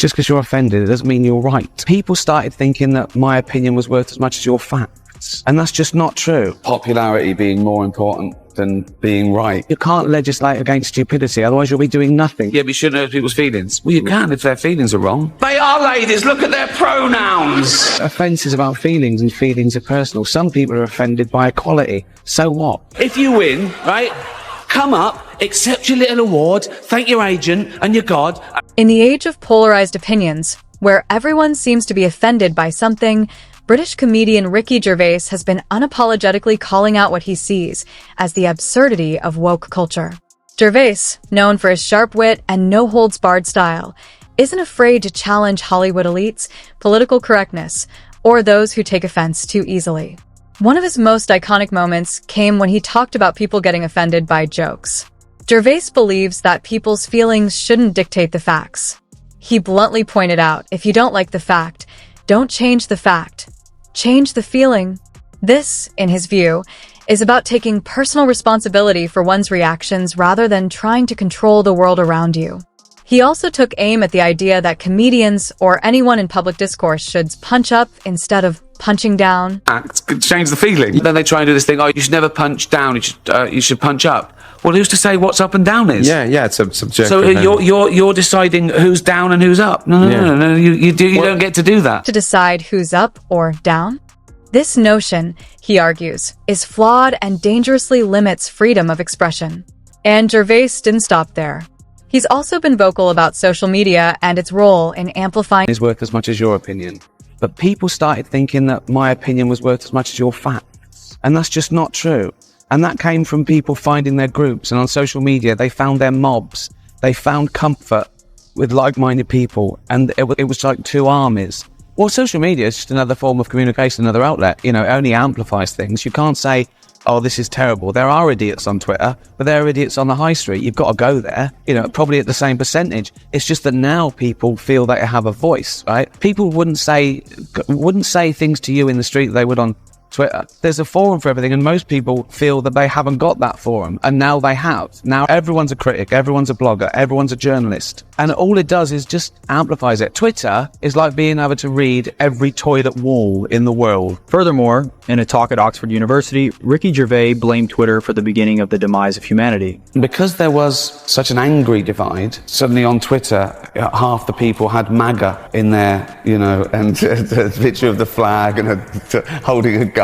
Just because you're offended, it doesn't mean you're right. People started thinking that my opinion was worth as much as your facts, and that's just not true. Popularity being more important than being right. You can't legislate against stupidity, otherwise you'll be doing nothing. Yeah, but you shouldn't hurt people's feelings. Well, you can if their feelings are wrong. They are ladies, look at their pronouns. Offence is about feelings, and feelings are personal. Some people are offended by equality. So what? If you win, right, come up, accept your little award, thank your agent and your God. In the age of polarized opinions, where everyone seems to be offended by something, British comedian Ricky Gervais has been unapologetically calling out what he sees as the absurdity of woke culture. Gervais, known for his sharp wit and no-holds-barred style, isn't afraid to challenge Hollywood elites, political correctness, or those who take offense too easily. One of his most iconic moments came when he talked about people getting offended by jokes. Gervais believes that people's feelings shouldn't dictate the facts. He bluntly pointed out, if you don't like the fact, don't change the fact. Change the feeling. This, in his view, is about taking personal responsibility for one's reactions rather than trying to control the world around you. He also took aim at the idea that comedians or anyone in public discourse should punch up instead of punching down. Change the feeling. Then they try and do this thing, you should never punch down, you should punch up. Well, who's to say what's up and down is? Yeah, it's subjective. So you're deciding who's down and who's up. No, you don't get to do that. To decide who's up or down? This notion, he argues, is flawed and dangerously limits freedom of expression. And Gervais didn't stop there. He's also been vocal about social media and its role in amplifying Is worth as much as your opinion. But people started thinking that my opinion was worth as much as your facts, and that's just not true. And that came from people finding their groups, and on social media they found their mobs. They found comfort with like-minded people, and it was like two armies. Well, social media is just another form of communication, another outlet. It only amplifies things. You can't say, oh, this is terrible. There are idiots on Twitter, but there are idiots on the high street. You've got to go there, probably at the same percentage. It's just that now people feel they have a voice, right? People wouldn't say things to you in the street that they would on Twitter. There's a forum for everything, and most people feel that they haven't got that forum, and now they have. Now everyone's a critic, everyone's a blogger, everyone's a journalist, and all it does is just amplifies it. Twitter is like being able to read every toilet wall in the world. Furthermore, in a talk at Oxford University, Ricky Gervais blamed Twitter for the beginning of the demise of humanity. Because there was such an angry divide, suddenly on Twitter, half the people had MAGA in there, and a picture of the flag and holding a gun,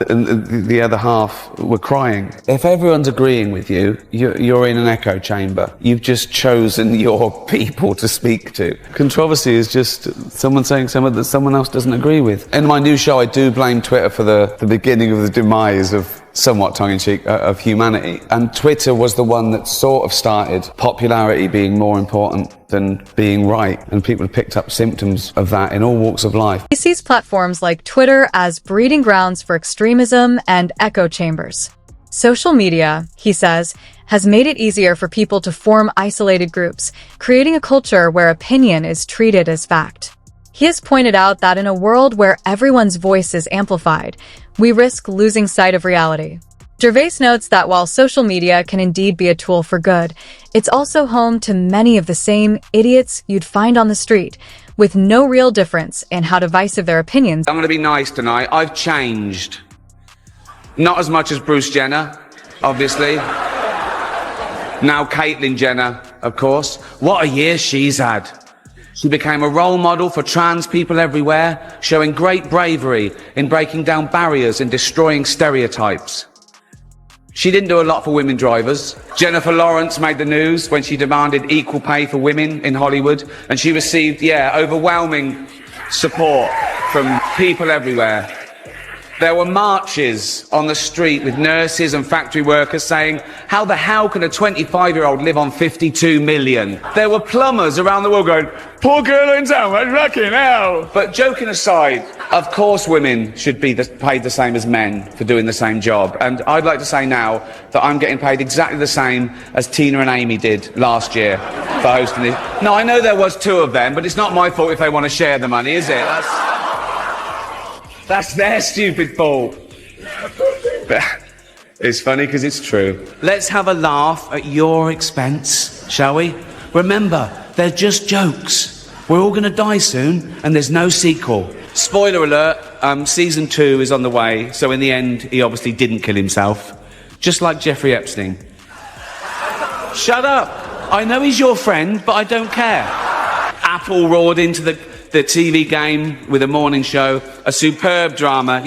and the other half were crying. If everyone's agreeing with you, you're in an echo chamber. You've just chosen your people to speak to. Controversy is just someone saying something that someone else doesn't agree with. In my new show, I do blame Twitter for the beginning of the demise of, somewhat tongue-in-cheek, of humanity. And Twitter was the one that sort of started popularity being more important than being right. And people have picked up symptoms of that in all walks of life. He sees platforms like Twitter as breeding grounds for extremism and echo chambers. Social media, he says, has made it easier for people to form isolated groups, creating a culture where opinion is treated as fact. He has pointed out that in a world where everyone's voice is amplified, we risk losing sight of reality. Gervais notes that while social media can indeed be a tool for good, it's also home to many of the same idiots you'd find on the street, with no real difference in how divisive their opinions. I'm going to be nice tonight. I've changed. Not as much as Bruce Jenner, obviously. Now Caitlyn Jenner, of course. What a year she's had. She became a role model for trans people everywhere, showing great bravery in breaking down barriers and destroying stereotypes. She didn't do a lot for women drivers. Jennifer Lawrence made the news when she demanded equal pay for women in Hollywood, and she received, overwhelming support from people everywhere. There were marches on the street with nurses and factory workers saying, how the hell can a 25-year-old live on 52 million? There were plumbers around the world going, poor girl in town, fucking hell. But joking aside, of course women should be paid the same as men for doing the same job. And I'd like to say now that I'm getting paid exactly the same as Tina and Amy did last year for hosting this. No, I know there was two of them, but it's not my fault if they want to share the money, is it? That's their stupid fault. It's funny because it's true. Let's have a laugh at your expense, shall we? Remember, they're just jokes. We're all going to die soon, and there's no sequel. Spoiler alert, season 2 is on the way, so in the end, he obviously didn't kill himself. Just like Jeffrey Epstein. Shut up! I know he's your friend, but I don't care. Apple roared into the TV game with a morning show. A superb drama,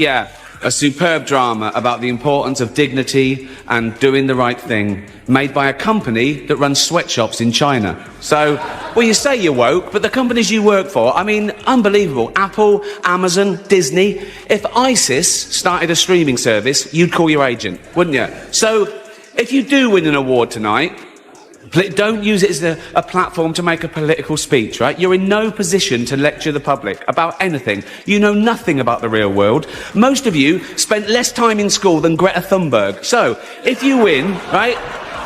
a superb drama about the importance of dignity and doing the right thing, made by a company that runs sweatshops in China. So, well, you say you're woke, but the companies you work for, I mean, unbelievable. Apple, Amazon, Disney. If ISIS started a streaming service, you'd call your agent, wouldn't you? So, if you do win an award tonight, don't use it as a platform to make a political speech, right? You're in no position to lecture the public about anything. You know nothing about the real world. Most of you spent less time in school than Greta Thunberg. So, if you win, right,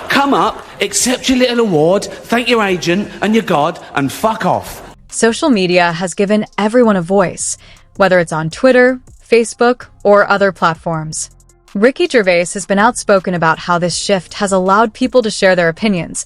come up, accept your little award, thank your agent and your God, and fuck off. Social media has given everyone a voice, whether it's on Twitter, Facebook, or other platforms. Ricky Gervais has been outspoken about how this shift has allowed people to share their opinions,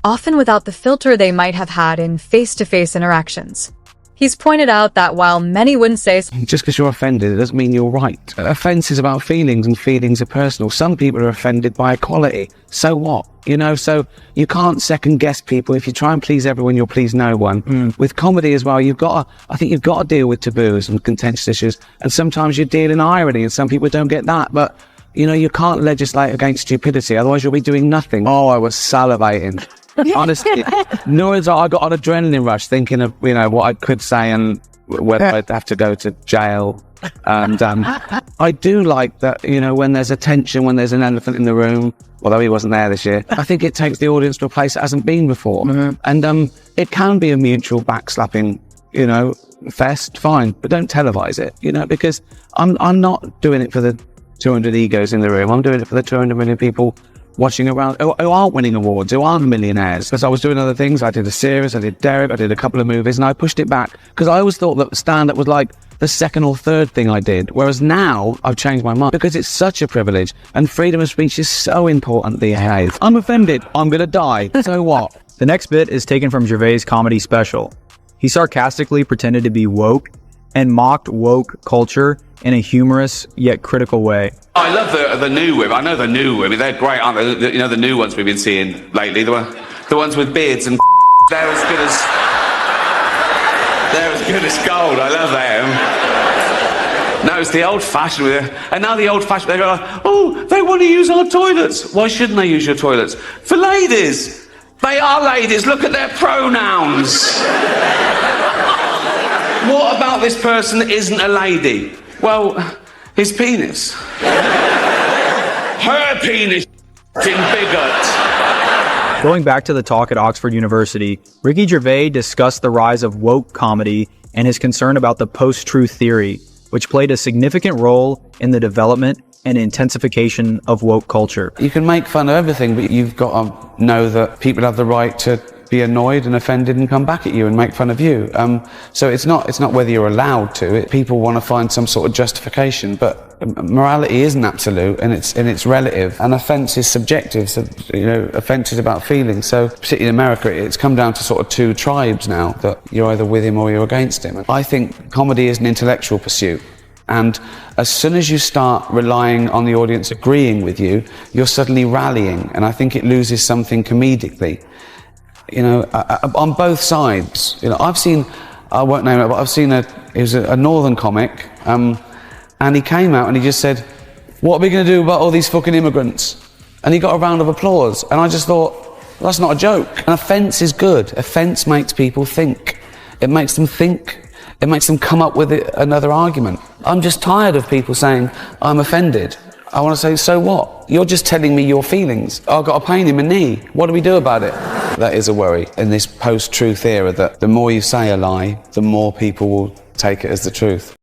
often without the filter they might have had in face-to-face interactions. He's pointed out that while many wouldn't say... Just because you're offended, it doesn't mean you're right. Offence is about feelings, and feelings are personal. Some people are offended by equality. So what? You know, so you can't second-guess people. If you try and please everyone, you'll please no one. With comedy as well, I think you've got to deal with taboos and contentious issues, and sometimes you deal in irony, and some people don't get that, but... You know, you can't legislate against stupidity, otherwise you'll be doing nothing. Oh, I was salivating. Honestly, I got an adrenaline rush thinking of, you know, what I could say and whether I'd have to go to jail. And I do like that, you know, when there's a tension, when there's an elephant in the room, although he wasn't there this year, I think it takes the audience to a place it hasn't been before. And it can be a mutual backslapping, you know, fest, fine, but don't televise it, you know, because I'm not doing it for the 200 egos in the room. I'm doing it for the 200 million people watching around who aren't winning awards, who aren't millionaires. Because I was doing other things. I did a series, I did Derek, I did a couple of movies, and I pushed it back because I always thought that stand-up was like the second or third thing I did. Whereas now I've changed my mind because it's such a privilege and freedom of speech is so important these days. I'm offended. I'm going to die. So what? The next bit is taken from Gervais' comedy special. He sarcastically pretended to be woke and mocked woke culture in a humorous yet critical way. I love the new women. I know the new women. They're great, aren't they? You know, the new ones we've been seeing lately. The ones with beards and they're as good as gold. I love them. No, it's the old-fashioned. And now the old-fashioned, they go like, oh, they want to use our toilets. Why shouldn't they use your toilets? For ladies. They are ladies. Look at their pronouns. What about this person that isn't a lady? Well, his penis. Her penis, bigot. Going back to the talk at Oxford University, Ricky Gervais discussed the rise of woke comedy and his concern about the post-truth theory, which played a significant role in the development and intensification of woke culture. You can make fun of everything, but you've got to know that people have the right to be annoyed and offended and come back at you and make fun of you. So it's not whether you're allowed to. People want to find some sort of justification, but morality isn't absolute and it's relative. And offence is subjective. So, you know, offence is about feelings. So particularly in America, it's come down to sort of two tribes now, that you're either with him or you're against him. I think comedy is an intellectual pursuit. And as soon as you start relying on the audience agreeing with you, you're suddenly rallying. And I think it loses something comedically. You know, on both sides. You know, I won't name it, but I've seen he was a northern comic, and he came out and he just said, what are we going to do about all these fucking immigrants? And he got a round of applause. And I just thought, well, that's not a joke. And offence is good. Offence makes people think. It makes them think. It makes them come up with another argument. I'm just tired of people saying, I'm offended. I want to say, so what? You're just telling me your feelings. I've got a pain in my knee. What do we do about it? That is a worry in this post-truth era, that the more you say a lie, the more people will take it as the truth.